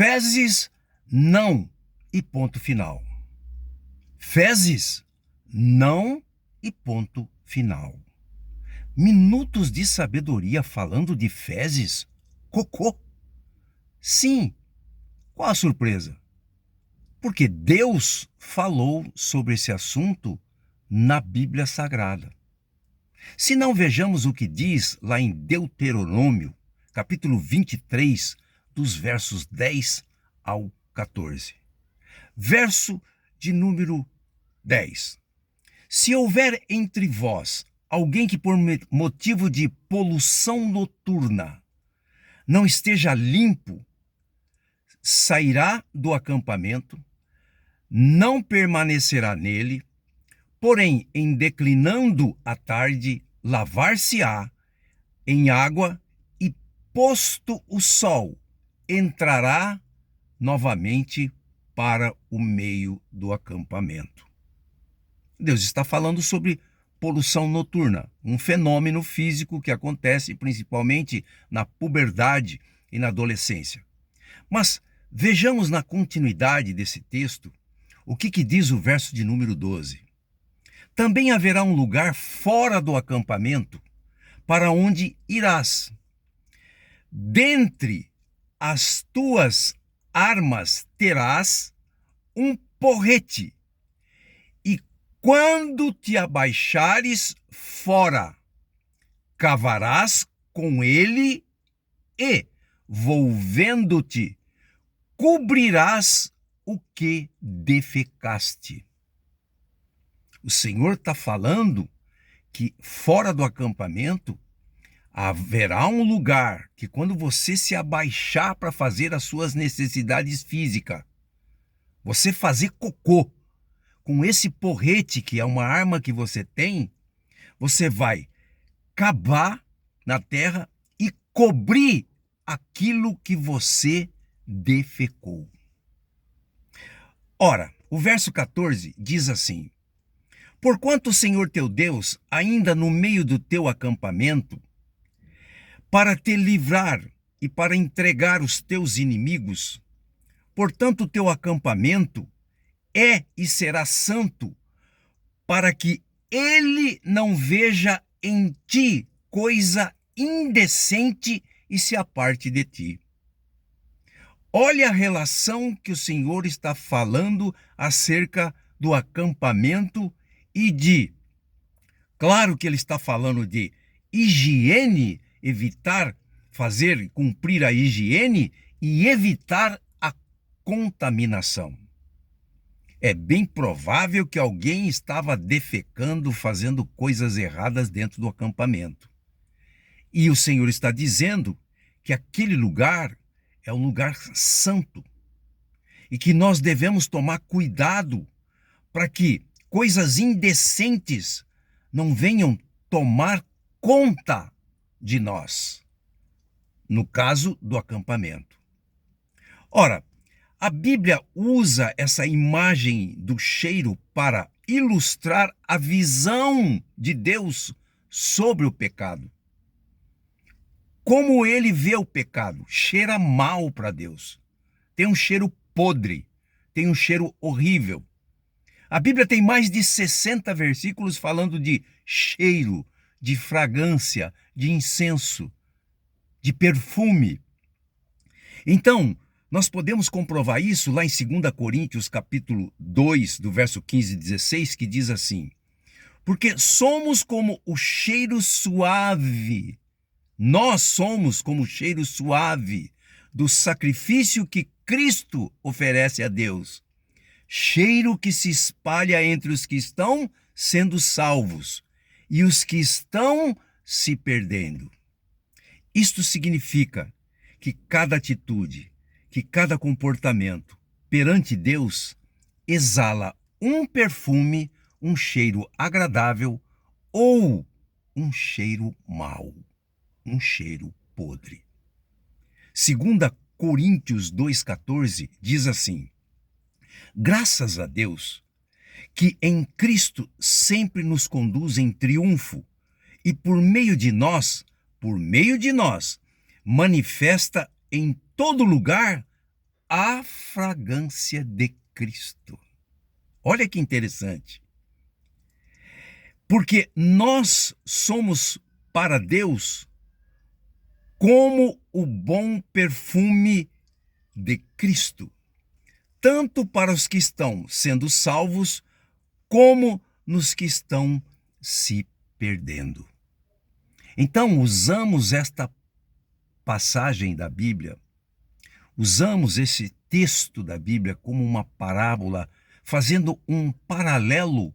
Fezes, não, e ponto final. Fezes, não, e ponto final. Minutos de sabedoria falando de fezes? Cocô? Sim. Qual a surpresa? Porque Deus falou sobre esse assunto na Bíblia Sagrada. Se não, vejamos o que diz lá em Deuteronômio, capítulo 23, dos versos 10 ao 14. Verso de número 10. Se houver entre vós alguém que por motivo de poluição noturna não esteja limpo, sairá do acampamento, não permanecerá nele, porém, em declinando a tarde, lavar-se-á em água e, posto o sol, entrará novamente para o meio do acampamento. Deus está falando sobre poluição noturna, um fenômeno físico que acontece principalmente na puberdade e na adolescência. Mas vejamos na continuidade desse texto o que diz o verso de número 12. Também haverá um lugar fora do acampamento para onde irás. Dentre as tuas armas terás um porrete, e quando te abaixares fora, cavarás com ele e, volvendo-te, cobrirás o que defecaste. O Senhor está falando que fora do acampamento haverá um lugar que, quando você se abaixar para fazer as suas necessidades físicas, você fazer cocô com esse porrete, que é uma arma que você tem, você vai cavar na terra e cobrir aquilo que você defecou. Ora, o verso 14 diz assim: porquanto o Senhor teu Deus, ainda no meio do teu acampamento, para te livrar e para entregar os teus inimigos, portanto o teu acampamento é e será santo, para que ele não veja em ti coisa indecente e se aparte de ti. Olha a relação que o Senhor está falando acerca do acampamento e claro que ele está falando de higiene, evitar cumprir a higiene e evitar a contaminação. É bem provável que alguém estava defecando, fazendo coisas erradas dentro do acampamento. E o Senhor está dizendo que aquele lugar é um lugar santo e que nós devemos tomar cuidado para que coisas indecentes não venham tomar conta de nós, no caso do acampamento. Ora, a Bíblia usa essa imagem do cheiro para ilustrar a visão de Deus sobre o pecado. Como ele vê o pecado? Cheira mal para Deus. Tem um cheiro podre, tem um cheiro horrível. A Bíblia tem mais de 60 versículos falando de cheiro, de fragrância, de incenso, de perfume. Então, nós podemos comprovar isso lá em 2 Coríntios, capítulo 2, do verso 15 e 16, que diz assim: porque somos como o cheiro suave, nós somos como o cheiro suave do sacrifício que Cristo oferece a Deus, cheiro que se espalha entre os que estão sendo salvos e os que estão se perdendo. Isto significa que cada atitude, que cada comportamento perante Deus exala um perfume, um cheiro agradável ou um cheiro mau, um cheiro podre. 2 Coríntios 2,14 diz assim: graças a Deus que em Cristo sempre nos conduz em triunfo e por meio de nós, manifesta em todo lugar a fragrância de Cristo. Olha que interessante. Porque nós somos para Deus como o bom perfume de Cristo, tanto para os que estão sendo salvos, como nos que estão se perdendo. Então, usamos esta passagem da Bíblia, usamos esse texto da Bíblia como uma parábola, fazendo um paralelo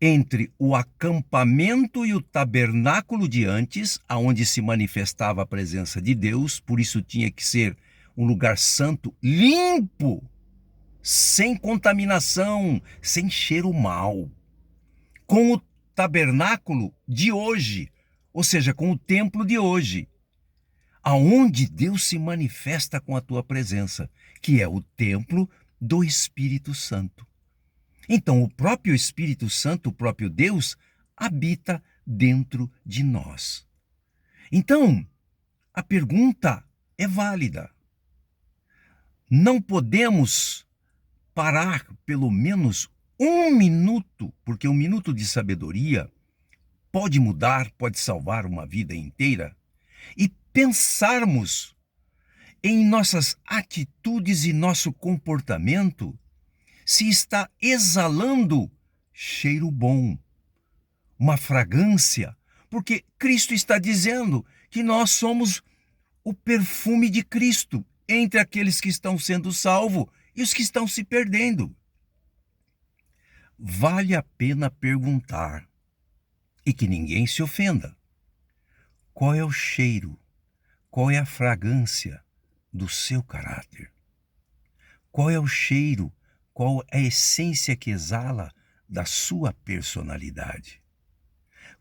entre o acampamento e o tabernáculo de antes, aonde se manifestava a presença de Deus, por isso tinha que ser um lugar santo, limpo, sem contaminação, sem cheiro mau, com o tabernáculo de hoje, ou seja, com o templo de hoje, aonde Deus se manifesta com a tua presença, que é o templo do Espírito Santo. Então, o próprio Espírito Santo, o próprio Deus, habita dentro de nós. Então, a pergunta é válida. Não podemos parar pelo menos um minuto, porque um minuto de sabedoria pode mudar, pode salvar uma vida inteira, e pensarmos em nossas atitudes e nosso comportamento, se está exalando cheiro bom, uma fragrância, porque Cristo está dizendo que nós somos o perfume de Cristo entre aqueles que estão sendo salvos e os que estão se perdendo. Vale a pena perguntar, e que ninguém se ofenda, qual é o cheiro, qual é a fragrância do seu caráter? Qual é o cheiro, qual é a essência que exala da sua personalidade?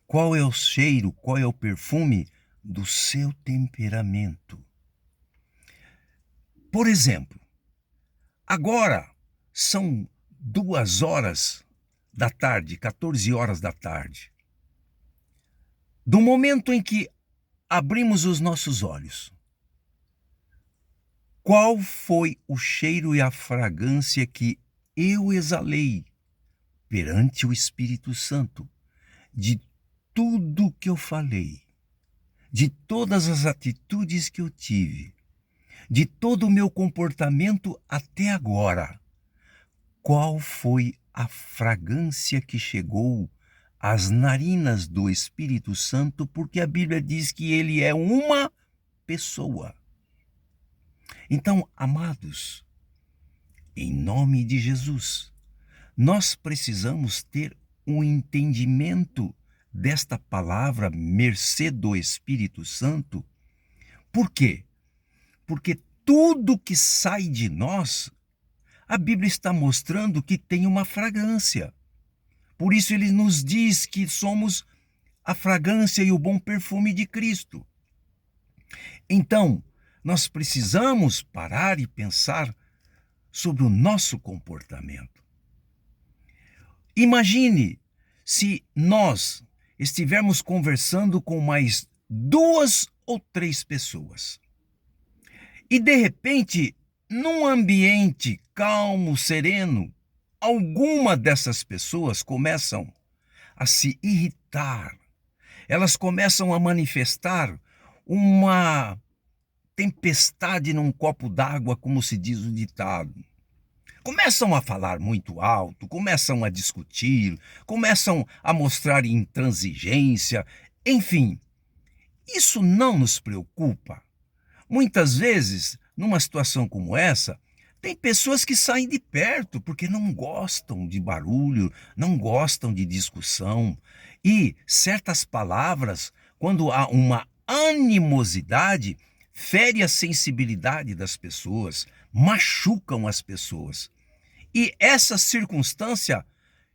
Qual é o cheiro, qual é o perfume do seu temperamento? Por exemplo, agora são 2 horas da tarde, 14 horas da tarde. Do momento em que abrimos os nossos olhos, qual foi o cheiro e a fragrância que eu exalei perante o Espírito Santo, de tudo que eu falei, de todas as atitudes que eu tive, de todo o meu comportamento até agora? Qual foi a fragrância que chegou às narinas do Espírito Santo? Porque a Bíblia diz que ele é uma pessoa. Então, amados, em nome de Jesus, nós precisamos ter um entendimento desta palavra, mercê do Espírito Santo. Por quê? Porque tudo que sai de nós, a Bíblia está mostrando que tem uma fragrância. Por isso ele nos diz que somos a fragrância e o bom perfume de Cristo. Então, nós precisamos parar e pensar sobre o nosso comportamento. Imagine se nós estivermos conversando com mais 2 ou 3 pessoas. E de repente, num ambiente calmo, sereno, alguma dessas pessoas começam a se irritar. Elas começam a manifestar uma tempestade num copo d'água, como se diz o ditado. Começam a falar muito alto, começam a discutir, começam a mostrar intransigência, enfim. Isso não nos preocupa. Muitas vezes, numa situação como essa, tem pessoas que saem de perto porque não gostam de barulho, não gostam de discussão. E certas palavras, quando há uma animosidade, fere a sensibilidade das pessoas, machucam as pessoas. E essa circunstância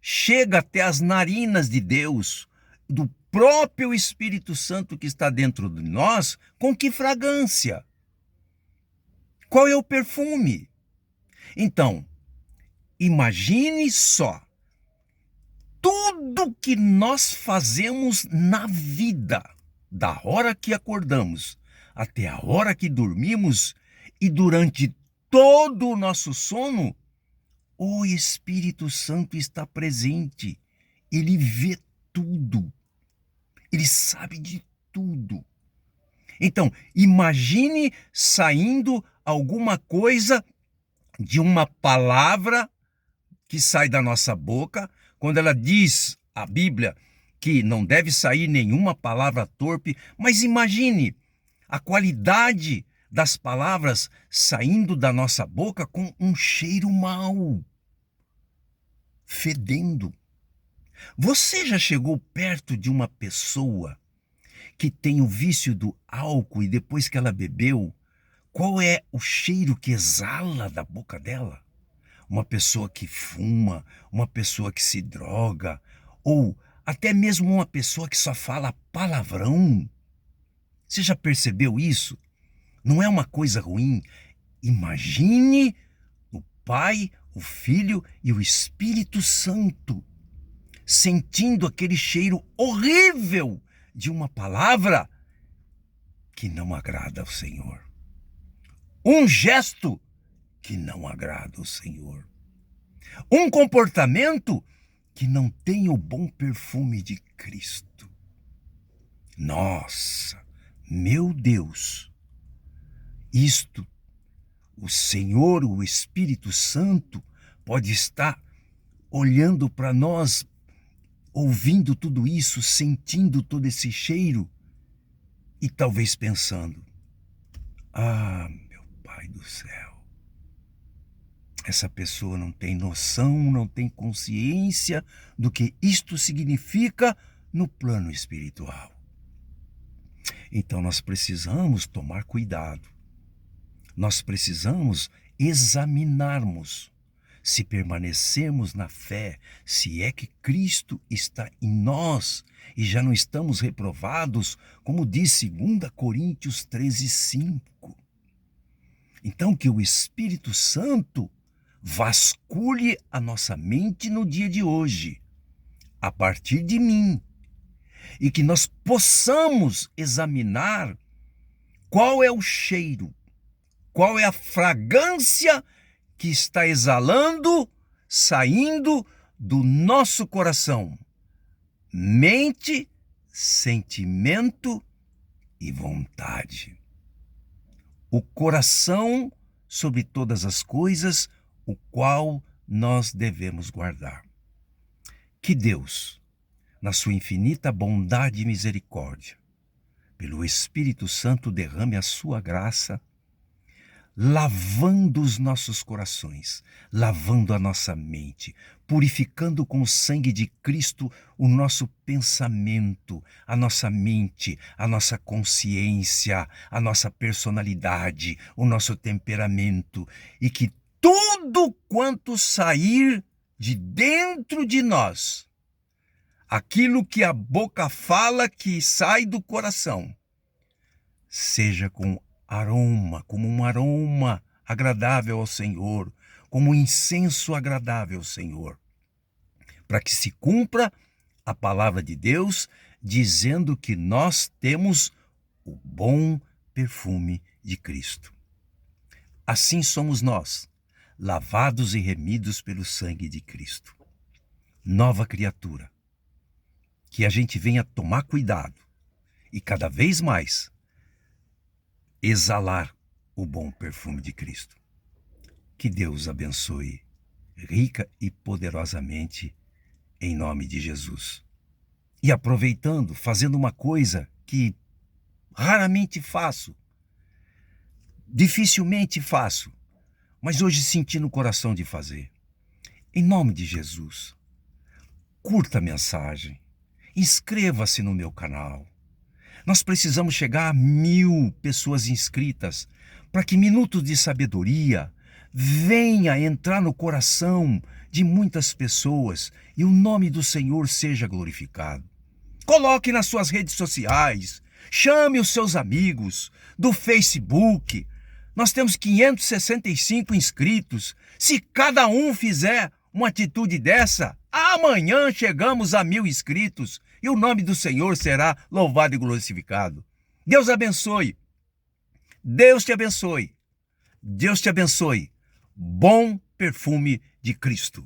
chega até as narinas de Deus, do próprio Espírito Santo que está dentro de nós. Com que fragrância? Qual é o perfume? Então, imagine só, tudo que nós fazemos na vida, da hora que acordamos até a hora que dormimos, e durante todo o nosso sono, o Espírito Santo está presente. Ele vê tudo. Ele sabe de tudo. Então, imagine saindo alguma coisa de uma palavra que sai da nossa boca, quando ela diz, a Bíblia, que não deve sair nenhuma palavra torpe, mas imagine a qualidade das palavras saindo da nossa boca com um cheiro mau, fedendo. Você já chegou perto de uma pessoa que tem o vício do álcool e depois que ela bebeu, qual é o cheiro que exala da boca dela? Uma pessoa que fuma, uma pessoa que se droga, ou até mesmo uma pessoa que só fala palavrão. Você já percebeu isso? Não é uma coisa ruim? Imagine o Pai, o Filho e o Espírito Santo sentindo aquele cheiro horrível de uma palavra que não agrada ao Senhor. Um gesto que não agrada ao Senhor. Um comportamento que não tem o bom perfume de Cristo. Nossa, meu Deus! Isto, o Senhor, o Espírito Santo, pode estar olhando para nós, ouvindo tudo isso, sentindo todo esse cheiro e talvez pensando: ah, meu Pai do céu, essa pessoa não tem noção, não tem consciência do que isto significa no plano espiritual. Então nós precisamos tomar cuidado. Nós precisamos examinarmos se permanecemos na fé, se é que Cristo está em nós e já não estamos reprovados, como diz 2 Coríntios 13:5. Então que o Espírito Santo vasculhe a nossa mente no dia de hoje, a partir de mim, e que nós possamos examinar qual é o cheiro, qual é a fragrância que está exalando, saindo do nosso coração. Mente, sentimento e vontade. O coração sobre todas as coisas, o qual nós devemos guardar. Que Deus, na sua infinita bondade e misericórdia, pelo Espírito Santo derrame a sua graça, lavando os nossos corações, lavando a nossa mente, purificando com o sangue de Cristo o nosso pensamento, a nossa mente, a nossa consciência, a nossa personalidade, o nosso temperamento, e que tudo quanto sair de dentro de nós, aquilo que a boca fala que sai do coração, seja com aroma, como um aroma agradável ao Senhor, como um incenso agradável ao Senhor, para que se cumpra a palavra de Deus, dizendo que nós temos o bom perfume de Cristo. Assim somos nós, lavados e remidos pelo sangue de Cristo. Nova criatura. Que a gente venha tomar cuidado e cada vez mais exalar o bom perfume de Cristo. Que Deus abençoe rica e poderosamente em nome de Jesus. E aproveitando, fazendo uma coisa que raramente faço, dificilmente faço, mas hoje senti no coração de fazer. Em nome de Jesus, curta a mensagem, inscreva-se no meu canal. Nós precisamos chegar a 1000 pessoas inscritas para que Minutos de Sabedoria venha entrar no coração de muitas pessoas e o nome do Senhor seja glorificado. Coloque nas suas redes sociais, chame os seus amigos do Facebook. Nós temos 565 inscritos. Se cada um fizer uma atitude dessa, amanhã chegamos a 1000 inscritos. E o nome do Senhor será louvado e glorificado. Deus abençoe. Deus te abençoe. Deus te abençoe. Bom perfume de Cristo.